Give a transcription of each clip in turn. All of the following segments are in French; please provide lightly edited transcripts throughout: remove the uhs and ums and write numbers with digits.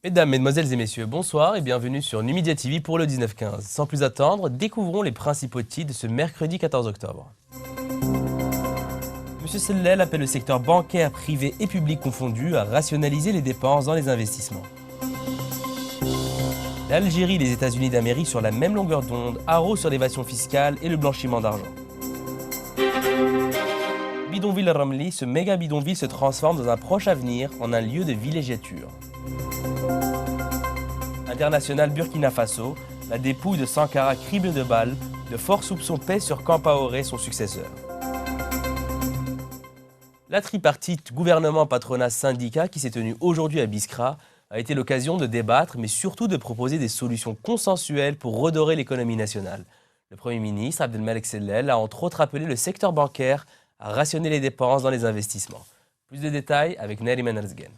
Mesdames, Mesdemoiselles et Messieurs, bonsoir et bienvenue sur Numidia TV pour le 19-15. Sans plus attendre, découvrons les principaux titres de ce mercredi 14 octobre. Monsieur Sellel appelle le secteur bancaire, privé et public confondu à rationaliser les dépenses dans les investissements. L'Algérie et les États-Unis d'Amérique sur la même longueur d'onde, haro sur l'évasion fiscale et le blanchiment d'argent. Bidonville Ramli, ce méga bidonville se transforme dans un proche avenir en un lieu de villégiature. International Burkina Faso, la dépouille de Sankara crible de balles, de forts soupçons pèsent sur Kampaoré, son successeur. La tripartite gouvernement, patronat, syndicat qui s'est tenue aujourd'hui à Biskra a été l'occasion de débattre, mais surtout de proposer des solutions consensuelles pour redorer l'économie nationale. Le Premier ministre, Abdelmalek Sellel, a entre autres appelé le secteur bancaire à rationner les dépenses dans les investissements. Plus de détails avec Neriman Erzgen.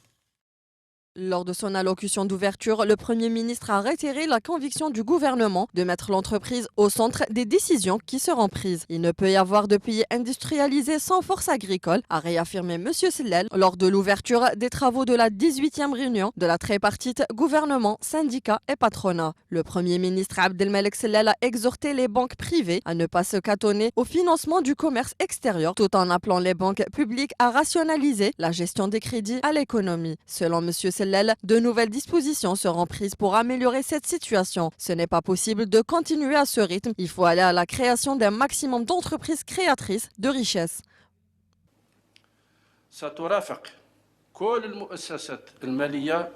Lors de son allocution d'ouverture, le Premier ministre a réitéré la conviction du gouvernement de mettre l'entreprise au centre des décisions qui seront prises. Il ne peut y avoir de pays industrialisés sans force agricole, a réaffirmé M. Sellel lors de l'ouverture des travaux de la 18e réunion de la tripartite gouvernement, syndicats et patronat. Le Premier ministre Abdelmalek Sellel a exhorté les banques privées à ne pas se cantonner au financement du commerce extérieur, tout en appelant les banques publiques à rationaliser la gestion des crédits à l'économie. Selon M. de nouvelles dispositions seront prises pour améliorer cette situation. Ce n'est pas possible de continuer à ce rythme. Il faut aller à la création d'un maximum d'entreprises créatrices de richesses. سترافق كل المؤسسات المالية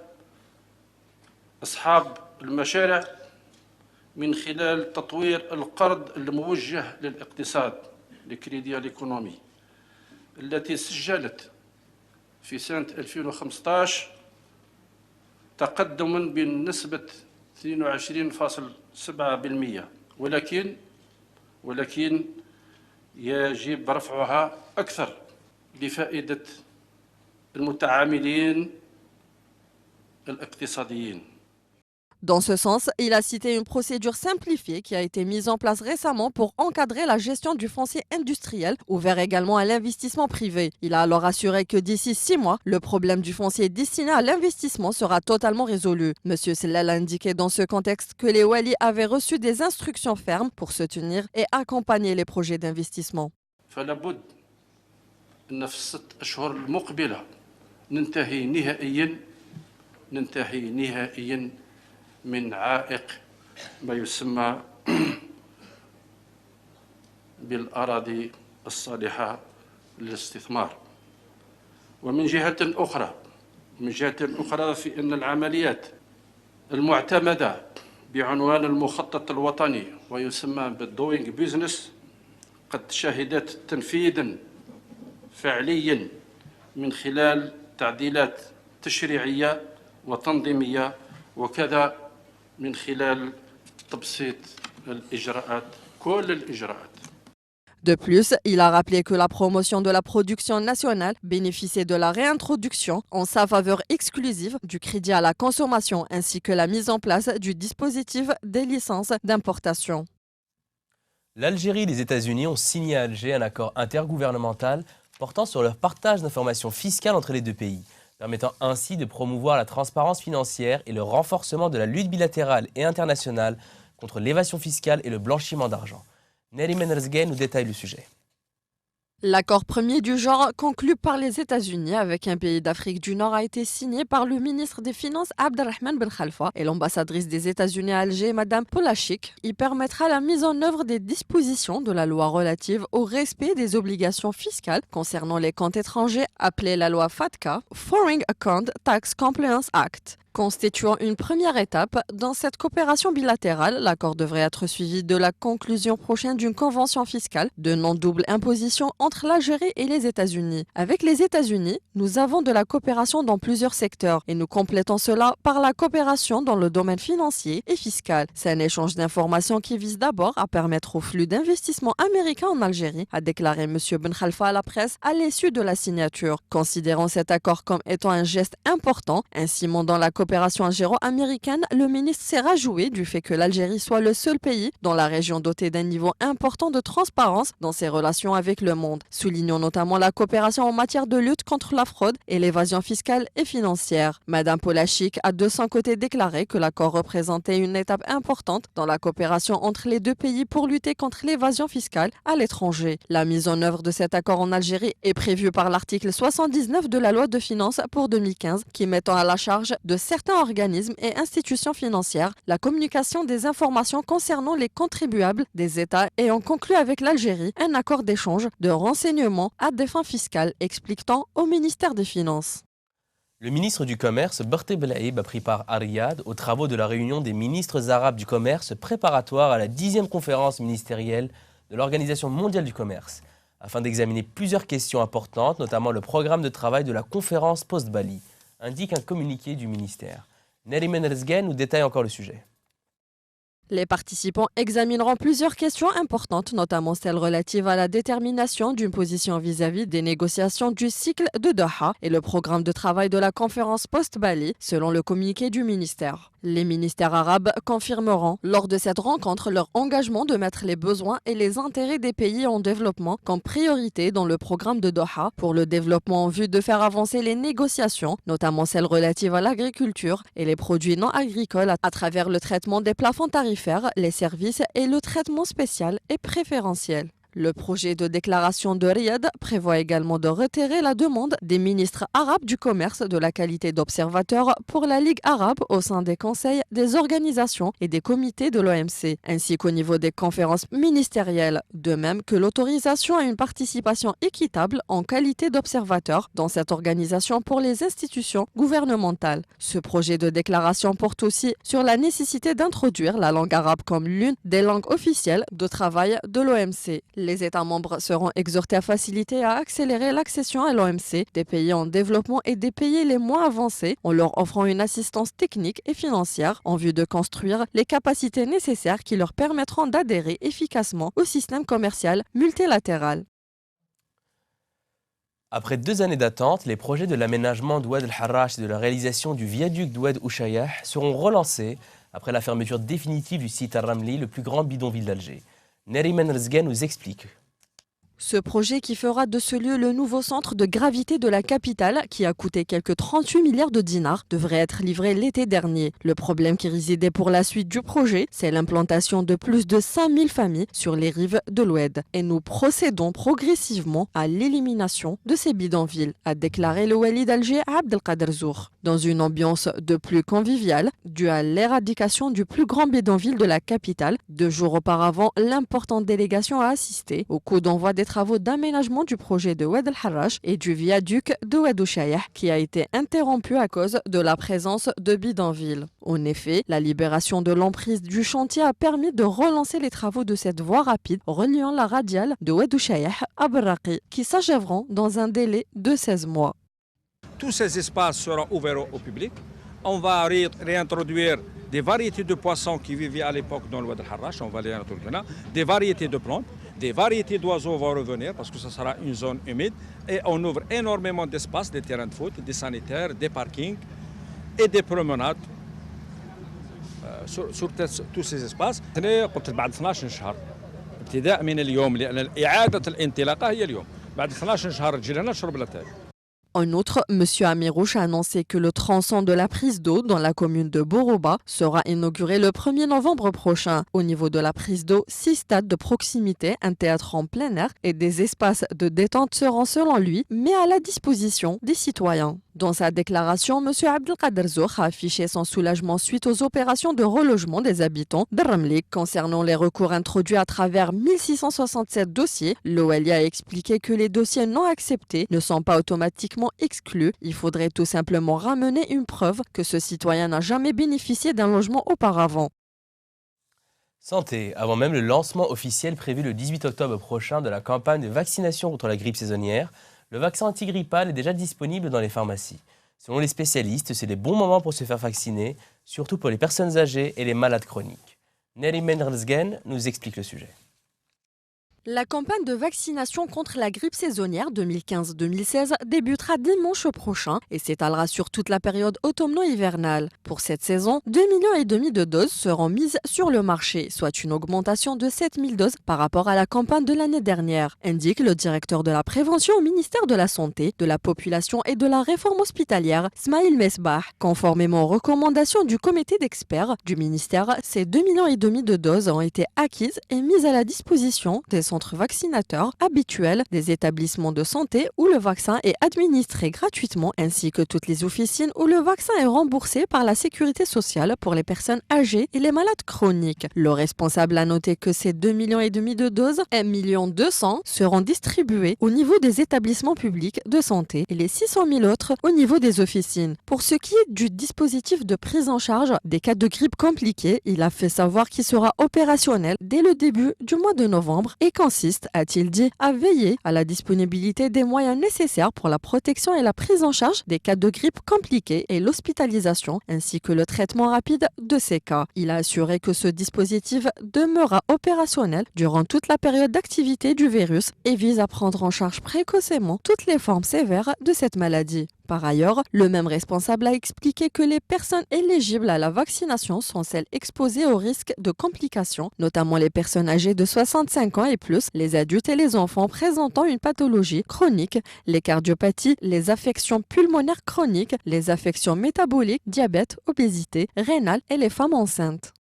أصحاب المشاريع من خلال تطوير القرض الموجه للاقتصاد لكريدي الإيكونومي التي سجلت في سنة 2015 تقدما بنسبة 22.7%، ولكن يجب رفعها أكثر لفائدة المتعاملين الاقتصاديين. Dans ce sens, il a cité une procédure simplifiée qui a été mise en place récemment pour encadrer la gestion du foncier industriel, ouvert également à l'investissement privé. Il a alors assuré que d'ici 6 mois, le problème du foncier destiné à l'investissement sera totalement résolu. M. Sellel a indiqué dans ce contexte que les Wali avaient reçu des instructions fermes pour soutenir et accompagner les projets d'investissement. من عائق ما يسمى بالأراضي الصالحة للاستثمار. ومن جهة أخرى في أن العمليات المعتمدة بعنوان المخطط الوطني ويسمى بالدوينج بيزنس قد شهدت تنفيذا فعليا من خلال تعديلات تشريعية وتنظيمية وكذا من خلال تبسيط الإجراءات كل الإجراءات. De plus, il a rappelé que la promotion de la production nationale bénéficiait de la réintroduction en sa faveur exclusive du crédit à la consommation ainsi que la mise en place du dispositif des licences d'importation. L'Algérie et les États-Unis ont signé à Alger un accord intergouvernemental portant sur le partage d'informations fiscales entre les deux pays, permettant ainsi de promouvoir la transparence financière et le renforcement de la lutte bilatérale et internationale contre l'évasion fiscale et le blanchiment d'argent. Neriman Erzgen nous détaille le sujet. L'accord premier du genre conclu par les États-Unis avec un pays d'Afrique du Nord a été signé par le ministre des Finances Abdelrahman Ben Khalfa et l'ambassadrice des États-Unis à Alger, Madame Polachik. Il permettra la mise en œuvre des dispositions de la loi relative au respect des obligations fiscales concernant les comptes étrangers, appelée la loi FATCA, Foreign Account Tax Compliance Act. Constituant une première étape dans cette coopération bilatérale, l'accord devrait être suivi de la conclusion prochaine d'une convention fiscale de non-double imposition entre l'Algérie et les États-Unis. Avec les États-Unis, nous avons de la coopération dans plusieurs secteurs et nous complétons cela par la coopération dans le domaine financier et fiscal. C'est un échange d'informations qui vise d'abord à permettre au flux d'investissement américain en Algérie, a déclaré M. Ben Khalfa à la presse à l'issue de la signature. Considérant cet accord comme étant un geste important, un ciment dans la coopération coopération algéro-américaine, le ministre s'est réjoui du fait que l'Algérie soit le seul pays dans la région doté d'un niveau important de transparence dans ses relations avec le monde, soulignant notamment la coopération en matière de lutte contre la fraude et l'évasion fiscale et financière. Madame Polachik a de son côté déclaré que l'accord représentait une étape importante dans la coopération entre les deux pays pour lutter contre l'évasion fiscale à l'étranger. La mise en œuvre de cet accord en Algérie est prévue par l'article 79 de la loi de finances pour 2015 qui mettant à la charge de certains organismes et institutions financières la communication des informations concernant les contribuables des États ayant conclu avec l'Algérie un accord d'échange de renseignements à des fins fiscales, expliquant au ministère des Finances. Le ministre du Commerce, Barté Belaïb, a pris part à Riyad aux travaux de la réunion des ministres arabes du commerce préparatoire à la 10e conférence ministérielle de l'Organisation mondiale du commerce, afin d'examiner plusieurs questions importantes, notamment le programme de travail de la conférence post-Bali, indique un communiqué du ministère. Neriman Rezgen nous détaille encore le sujet. Les participants examineront plusieurs questions importantes, notamment celles relatives à la détermination d'une position vis-à-vis des négociations du cycle de Doha et le programme de travail de la conférence post-Bali, selon le communiqué du ministère. Les ministères arabes confirmeront lors de cette rencontre leur engagement de mettre les besoins et les intérêts des pays en développement comme priorité dans le programme de Doha pour le développement en vue de faire avancer les négociations, notamment celles relatives à l'agriculture et les produits non agricoles à travers le traitement des plafonds tarifaires, les services et le traitement spécial et préférentiel. Le projet de déclaration de Riyad prévoit également de retirer la demande des ministres arabes du commerce de la qualité d'observateur pour la Ligue arabe au sein des conseils, des organisations et des comités de l'OMC, ainsi qu'au niveau des conférences ministérielles, de même que l'autorisation à une participation équitable en qualité d'observateur dans cette organisation pour les institutions gouvernementales. Ce projet de déclaration porte aussi sur la nécessité d'introduire la langue arabe comme l'une des langues officielles de travail de l'OMC. Les États membres seront exhortés à faciliter et à accélérer l'accession à l'OMC des pays en développement et des pays les moins avancés en leur offrant une assistance technique et financière en vue de construire les capacités nécessaires qui leur permettront d'adhérer efficacement au système commercial multilatéral. Après 2 années d'attente, les projets de l'aménagement d'Oued el-Harrach et de la réalisation du viaduc d'Oued Ouchayah seront relancés après la fermeture définitive du site Al-Ramli, le plus grand bidonville d'Alger. Neriman Rezgen nous explique. Ce projet qui fera de ce lieu le nouveau centre de gravité de la capitale, qui a coûté quelques 38 milliards de dinars, devrait être livré l'été dernier. Le problème qui résidait pour la suite du projet, c'est l'implantation de plus de 5000 familles sur les rives de l'Oued. Et nous procédons progressivement à l'élimination de ces bidonvilles, a déclaré le wali d'Alger Abdelkader Zour. Dans une ambiance de plus conviviale, due à l'éradication du plus grand bidonville de la capitale, 2 jours auparavant, l'importante délégation a assisté au coup d'envoi des travaux d'aménagement du projet de Oued el-Harrach et du viaduc de Oued Ouchayah qui a été interrompu à cause de la présence de bidonvilles. En effet, la libération de l'emprise du chantier a permis de relancer les travaux de cette voie rapide reliant la radiale de Oued Ouchayah à Berraqi qui s'achèveront dans un délai de 16 mois. Tous ces espaces seront ouverts au public. On va réintroduire des variétés de poissons qui vivaient à l'époque dans le Oued el-Harrach, on va les réintroduire là, des variétés de plantes. Des variétés d'oiseaux vont revenir parce que ce sera une zone humide et on ouvre énormément d'espaces, des terrains de foot, des sanitaires, des parkings et des promenades sur tous ces espaces. قلت بعد 12 شهر ابتداء من اليوم لأن إعادة الانطلاقة هي اليوم بعد 12 شهر تجي لنا شرب الأتاي. En outre, M. Amirouche a annoncé que le tronçon de la prise d'eau dans la commune de Boroba sera inauguré le 1er novembre prochain. Au niveau de la prise d'eau, 6 stades de proximité, un théâtre en plein air et des espaces de détente seront selon lui mis à la disposition des citoyens. Dans sa déclaration, M. Abdelkader Zour a affiché son soulagement suite aux opérations de relogement des habitants de Ramli. Concernant les recours introduits à travers 1667 dossiers, l'OLI a expliqué que les dossiers non acceptés ne sont pas automatiquement exclus. Il faudrait tout simplement ramener une preuve que ce citoyen n'a jamais bénéficié d'un logement auparavant. Santé, avant même le lancement officiel prévu le 18 octobre prochain de la campagne de vaccination contre la grippe saisonnière, le vaccin antigrippal est déjà disponible dans les pharmacies. Selon les spécialistes, c'est les bons moments pour se faire vacciner, surtout pour les personnes âgées et les malades chroniques. Neriman Rezgen nous explique le sujet. La campagne de vaccination contre la grippe saisonnière 2015-2016 débutera dimanche prochain et s'étalera sur toute la période automno-hivernale. Pour cette saison, 2,5 millions de doses seront mises sur le marché, soit une augmentation de 7 000 doses par rapport à la campagne de l'année dernière, indique le directeur de la prévention au ministère de la Santé, de la Population et de la Réforme hospitalière, Smaïl Mesbah. Conformément aux recommandations du comité d'experts du ministère, ces 2,5 millions de doses ont été acquises et mises à la disposition des centres vaccinateurs habituels des établissements de santé où le vaccin est administré gratuitement, ainsi que toutes les officines où le vaccin est remboursé par la sécurité sociale pour les personnes âgées et les malades chroniques. Le responsable a noté que ces 2,5 millions de doses, 1,2 million seront distribuées au niveau des établissements publics de santé et les 600 000 autres au niveau des officines. Pour ce qui est du dispositif de prise en charge des cas de grippe compliqués, il a fait savoir qu'il sera opérationnel dès le début du mois de novembre et consiste, a-t-il dit, à veiller à la disponibilité des moyens nécessaires pour la protection et la prise en charge des cas de grippe compliqués et l'hospitalisation, ainsi que le traitement rapide de ces cas. Il a assuré que ce dispositif demeurera opérationnel durant toute la période d'activité du virus et vise à prendre en charge précocement toutes les formes sévères de cette maladie. Par ailleurs, le même responsable a expliqué que les personnes éligibles à la vaccination sont celles exposées au risque de complications, notamment les personnes âgées de 65 ans et plus, les adultes et les enfants présentant une pathologie chronique, les cardiopathies, les affections pulmonaires chroniques, les affections métaboliques, diabète, obésité, rénale et les femmes enceintes.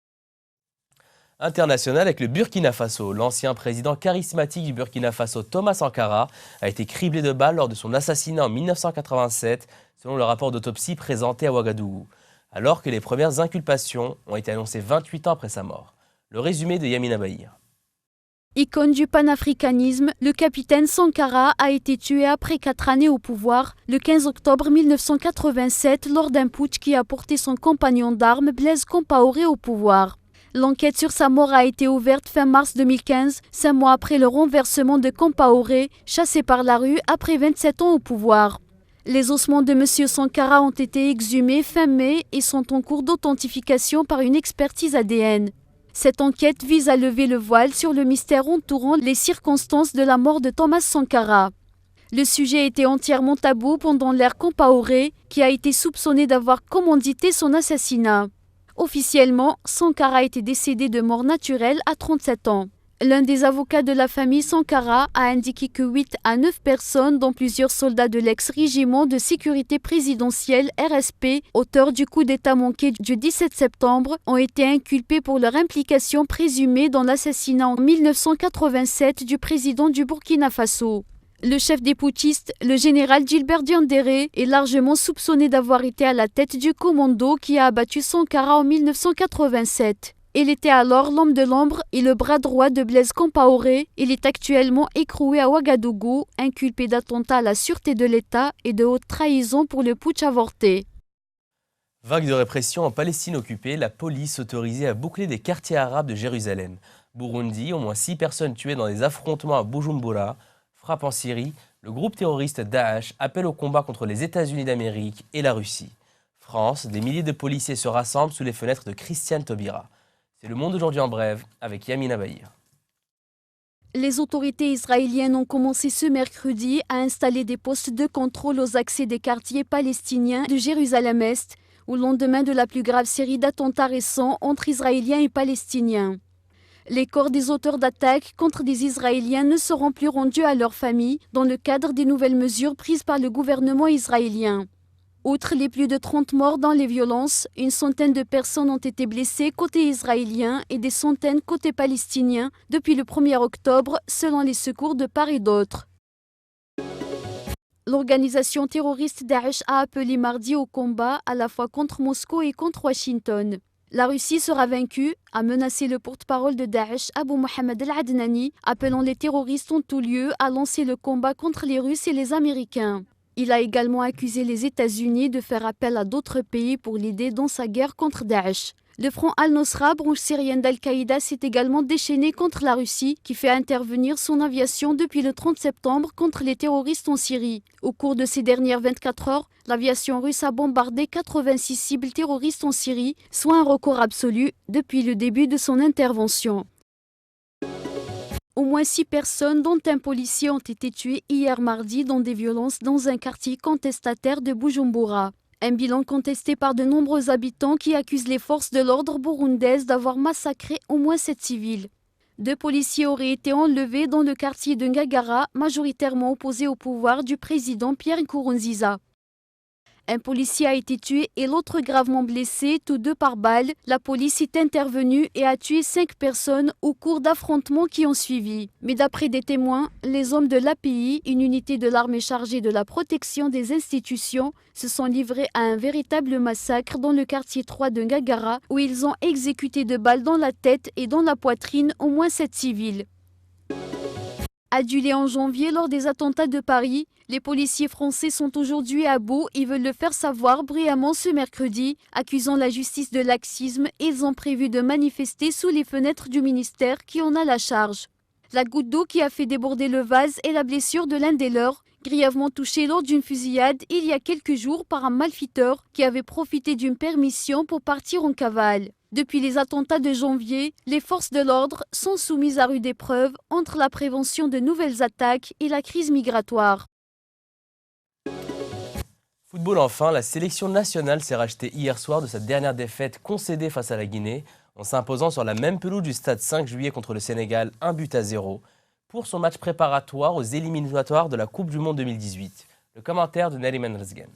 International avec le Burkina Faso. L'ancien président charismatique du Burkina Faso, Thomas Sankara, a été criblé de balles lors de son assassinat en 1987, selon le rapport d'autopsie présenté à Ouagadougou, alors que les premières inculpations ont été annoncées 28 ans après sa mort. Le résumé de Yamina Bahir. Icône du panafricanisme, le capitaine Sankara a été tué après 4 années au pouvoir, le 15 octobre 1987, lors d'un putsch qui a porté son compagnon d'armes Blaise Compaoré au pouvoir. L'enquête sur sa mort a été ouverte fin mars 2015, 5 mois après le renversement de Compaoré, chassé par la rue après 27 ans au pouvoir. Les ossements de M. Sankara ont été exhumés fin mai et sont en cours d'authentification par une expertise ADN. Cette enquête vise à lever le voile sur le mystère entourant les circonstances de la mort de Thomas Sankara. Le sujet était entièrement tabou pendant l'ère Compaoré, qui a été soupçonné d'avoir commandité son assassinat. Officiellement, Sankara était décédé de mort naturelle à 37 ans. L'un des avocats de la famille Sankara a indiqué que 8 à 9 personnes, dont plusieurs soldats de l'ex-régiment de sécurité présidentielle RSP, auteurs du coup d'État manqué du 17 septembre, ont été inculpés pour leur implication présumée dans l'assassinat en 1987 du président du Burkina Faso. Le chef des putschistes, le général Gilbert Diendéré, est largement soupçonné d'avoir été à la tête du commando qui a abattu Sankara en 1987. Il était alors l'homme de l'ombre et le bras droit de Blaise Compaoré. Il est actuellement écroué à Ouagadougou, inculpé d'attentat à la sûreté de l'État et de haute trahison pour le putsch avorté. Vague de répression en Palestine occupée, la police autorisée à boucler des quartiers arabes de Jérusalem. Burundi, au moins 6 personnes tuées dans des affrontements à Bujumbura. Frappe en Syrie, le groupe terroriste Daesh appelle au combat contre les États-Unis d'Amérique et la Russie. France, des milliers de policiers se rassemblent sous les fenêtres de Christiane Taubira. C'est le monde aujourd'hui en bref avec Yamina Bahir. Les autorités israéliennes ont commencé ce mercredi à installer des postes de contrôle aux accès des quartiers palestiniens de Jérusalem-Est, au lendemain de la plus grave série d'attentats récents entre Israéliens et Palestiniens. Les corps des auteurs d'attaques contre des Israéliens ne seront plus rendus à leurs familles dans le cadre des nouvelles mesures prises par le gouvernement israélien. Outre les plus de 30 morts dans les violences, une centaine de personnes ont été blessées côté israélien et des centaines côté palestinien depuis le 1er octobre, selon les secours de part et d'autre. L'organisation terroriste Daesh a appelé mardi au combat à la fois contre Moscou et contre Washington. La Russie sera vaincue, a menacé le porte-parole de Daesh, Abu Mohamed al-Adnani, appelant les terroristes en tout lieu à lancer le combat contre les Russes et les Américains. Il a également accusé les États-Unis de faire appel à d'autres pays pour l'aider dans sa guerre contre Daesh. Le front Al-Nosra, branche syrienne d'Al-Qaïda, s'est également déchaîné contre la Russie, qui fait intervenir son aviation depuis le 30 septembre contre les terroristes en Syrie. Au cours de ces dernières 24 heures, l'aviation russe a bombardé 86 cibles terroristes en Syrie, soit un record absolu depuis le début de son intervention. Au moins 6 personnes, dont un policier, ont été tuées hier mardi dans des violences dans un quartier contestataire de Bujumbura. Un bilan contesté par de nombreux habitants qui accusent les forces de l'ordre burundaises d'avoir massacré au moins 7 civils. 2 policiers auraient été enlevés dans le quartier de Ngagara, majoritairement opposé au pouvoir du président Pierre Nkurunziza. Un policier a été tué et l'autre gravement blessé, tous deux par balle. La police est intervenue et a tué 5 personnes au cours d'affrontements qui ont suivi. Mais d'après des témoins, les hommes de l'API, une unité de l'armée chargée de la protection des institutions, se sont livrés à un véritable massacre dans le quartier 3 de Ngagara, où ils ont exécuté de balles dans la tête et dans la poitrine au moins 7 civils. Adulés en janvier lors des attentats de Paris, les policiers français sont aujourd'hui à bout et veulent le faire savoir bruyamment ce mercredi, accusant la justice de laxisme. Ils ont prévu de manifester sous les fenêtres du ministère qui en a la charge. La goutte d'eau qui a fait déborder le vase est la blessure de l'un des leurs, grièvement touché lors d'une fusillade il y a quelques jours par un malfaiteur qui avait profité d'une permission pour partir en cavale. Depuis les attentats de janvier, les forces de l'ordre sont soumises à rude épreuve entre la prévention de nouvelles attaques et la crise migratoire. Football enfin, la sélection nationale s'est rachetée hier soir de sa dernière défaite concédée face à la Guinée, en s'imposant sur la même pelouse du stade 5 juillet contre le Sénégal 1-0 pour son match préparatoire aux éliminatoires de la Coupe du Monde 2018. Le commentaire de Nariman Rezgan.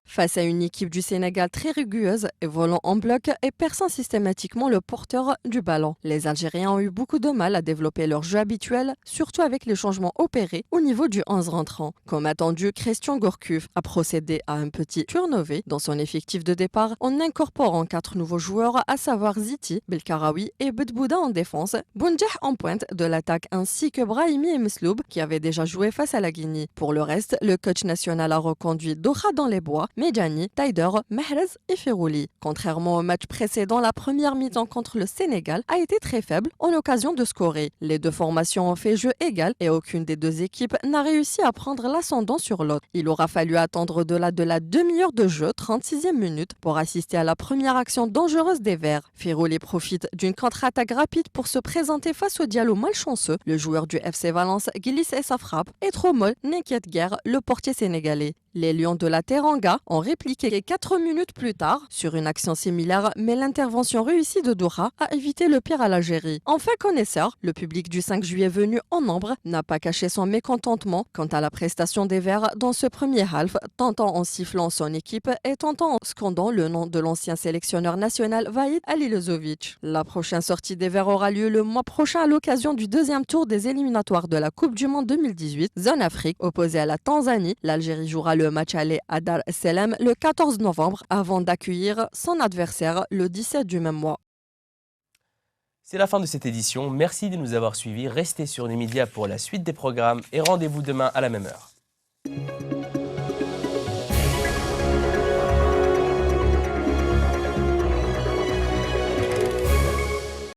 Face à une équipe du Sénégal très rugueuse, volant en bloc et perçant systématiquement le porteur du ballon, les Algériens ont eu beaucoup de mal à développer leur jeu habituel, surtout avec les changements opérés au niveau du 11 rentrant. Comme attendu, Christian Gourcuff a procédé à un petit turnover dans son effectif de départ en incorporant 4 nouveaux joueurs, à savoir Ziti, Belkaraoui et Bedbouda en défense, Boundjah en pointe de l'attaque ainsi que Brahimi et Mesloub qui avaient déjà joué face à la Guinée. Pour le reste, le coach national a reconduit Dora dans les bois, Medjani, Taider, Mahrez et Ferouli. Contrairement au match précédent, la première mi-temps contre le Sénégal a été très faible en occasion de scorer. Les deux formations ont fait jeu égal et aucune des deux équipes n'a réussi à prendre l'ascendant sur l'autre. Il aura fallu attendre au-delà de la demi-heure de jeu, 36e minute, pour assister à la première action dangereuse des Verts. Ferouli profite d'une contre-attaque rapide pour se présenter face au Diallo malchanceux. Le joueur du FC Valence glisse et sa frappe est trop molle, n'inquiète guère le portier sénégalais. Les Lions de la Teranga ont répliqué 4 minutes plus tard sur une action similaire, mais l'intervention réussie de Doha a évité le pire à l'Algérie. Enfin connaisseur, le public du 5 juillet venu en nombre n'a pas caché son mécontentement quant à la prestation des Verts dans ce premier half, tentant en sifflant son équipe et tentant en scandant le nom de l'ancien sélectionneur national Vahid Alilozovic. La prochaine sortie des Verts aura lieu le mois prochain à l'occasion du deuxième tour des éliminatoires de la Coupe du Monde 2018, zone Afrique, opposée à la Tanzanie. L'Algérie jouera le match aller à Dar es Salaam le 14 novembre avant d'accueillir son adversaire le 17 du même mois. C'est la fin de cette édition. Merci de nous avoir suivis. Restez sur les médias pour la suite des programmes et rendez-vous demain à la même heure.